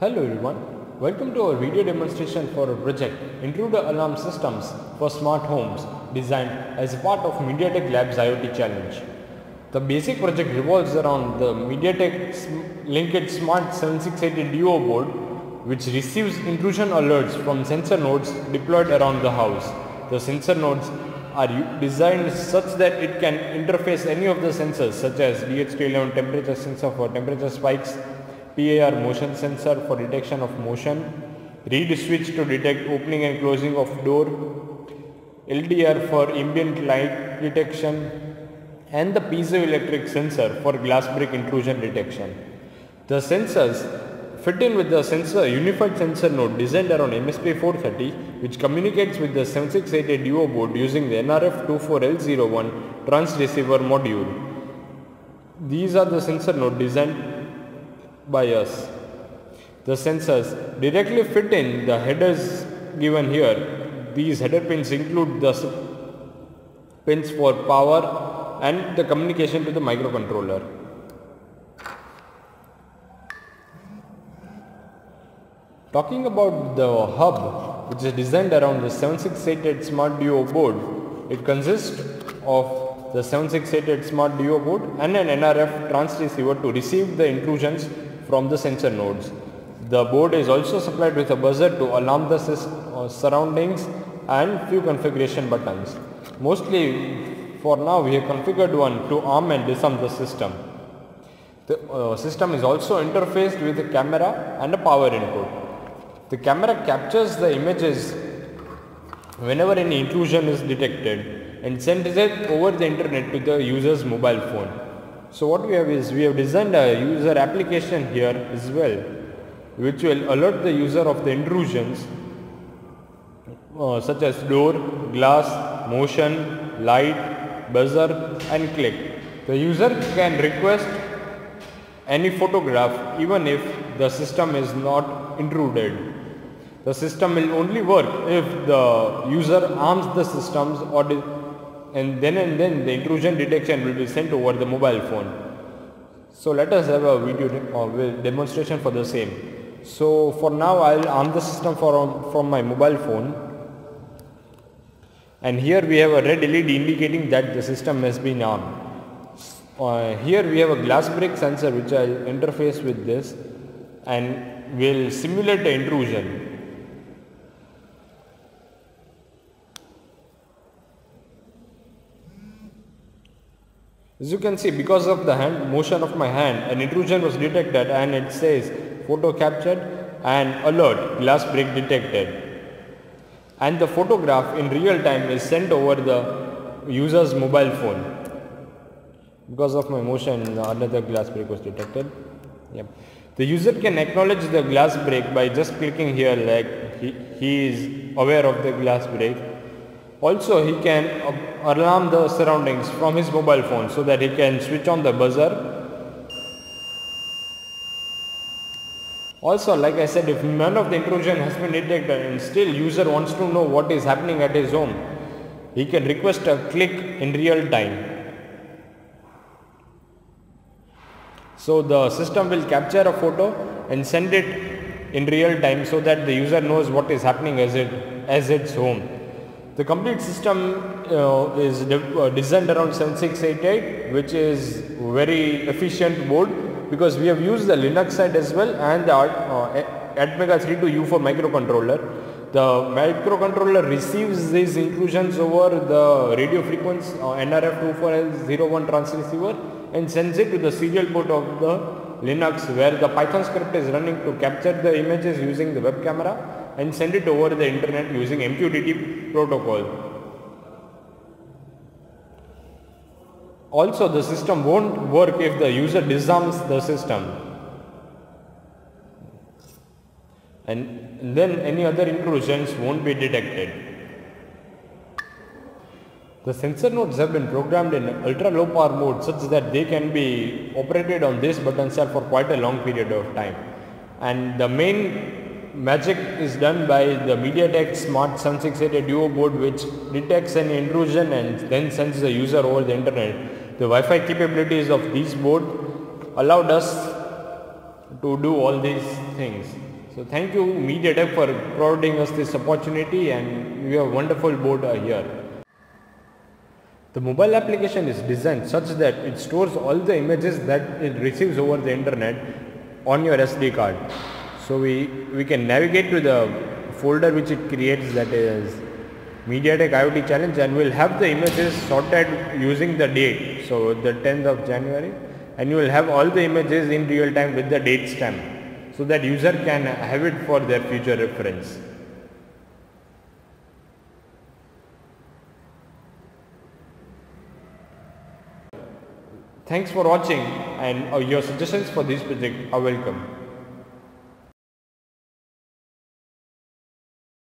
Hello everyone, welcome to our video demonstration for a project Intruder Alarm Systems for Smart Homes designed as a part of MediaTek Labs IoT Challenge. The basic project revolves around the MediaTek Linked Smart 7680 Duo board, which receives intrusion alerts from sensor nodes deployed around the house. The sensor nodes are designed such that it can interface any of the sensors such as DHT11 temperature sensor for temperature spikes, PIR motion sensor for detection of motion, reed switch to detect opening and closing of door, LDR for ambient light detection, and the piezoelectric sensor for glass break intrusion detection. The sensors fit in with the unified sensor node designed around MSP430, which communicates with the 7680 Duo board using the NRF24L01 transceiver module. These are the sensor node designed by us. The sensors directly fit in the headers given here. These header pins include the pins for power and the communication to the microcontroller. Talking about the hub, which is designed around the 7688 Smart Duo board, it consists of the 7688 Smart Duo board and an NRF transceiver to receive the intrusions from the sensor nodes. The board is also supplied with a buzzer to alarm the surroundings and few configuration buttons. Mostly for now we have configured one to arm and disarm the system. The system is also interfaced with a camera and a power input. The camera captures the images whenever any intrusion is detected and sends it over the internet to the user's mobile phone. So what we have is we have designed a user application here as well, which will alert the user of the intrusions such as door, glass, motion, light, buzzer and click. The user can request any photograph even if the system is not intruded. The system will only work if the user arms the systems and then the intrusion detection will be sent over the mobile phone. So let us have a video demonstration for the same. So for now I will arm the system from my mobile phone, and here we have a red LED indicating that the system has been armed. Here we have a glass break sensor which I will interface with this and will simulate the intrusion. As you can see, because of the motion of my hand, an intrusion was detected and it says photo captured and alert glass break detected. And the photograph in real time is sent over the user's mobile phone. Because of my motion, another glass break was detected. Yep. The user can acknowledge the glass break by just clicking here, like he is aware of the glass break. Also, he can alarm the surroundings from his mobile phone so that he can switch on the buzzer. Also, like I said, if none of the intrusion has been detected and still user wants to know what is happening at his home, he can request a click in real time. So the system will capture a photo and send it in real time so that the user knows what is happening as its home. The complete system is designed around 7688, which is very efficient board because we have used the Linux side as well and the Atmega 32U4 microcontroller. The microcontroller receives these intrusions over the radio frequency NRF24L01 transceiver and sends it to the serial port of the Linux, where the Python script is running to capture the images using the web camera and send it over the internet using MQTT protocol. Also, the system won't work if the user disarms the system, and then any other intrusions won't be detected. The sensor nodes have been programmed in ultra low power mode such that they can be operated on this button cell for quite a long period of time, and the main magic is done by the MediaTek Smart 7680 Duo board, which detects an intrusion and then sends the user over the internet. The Wi-Fi capabilities of this board allowed us to do all these things. So thank you MediaTek for providing us this opportunity, and we have a wonderful board here. The mobile application is designed such that it stores all the images that it receives over the internet on your SD card. So we can navigate to the folder which it creates, that is MediaTek IoT Challenge, and we'll have the images sorted using the date. So the 10th of January, and you will have all the images in real time with the date stamp, so that user can have it for their future reference. Thanks for watching, and your suggestions for this project are welcome.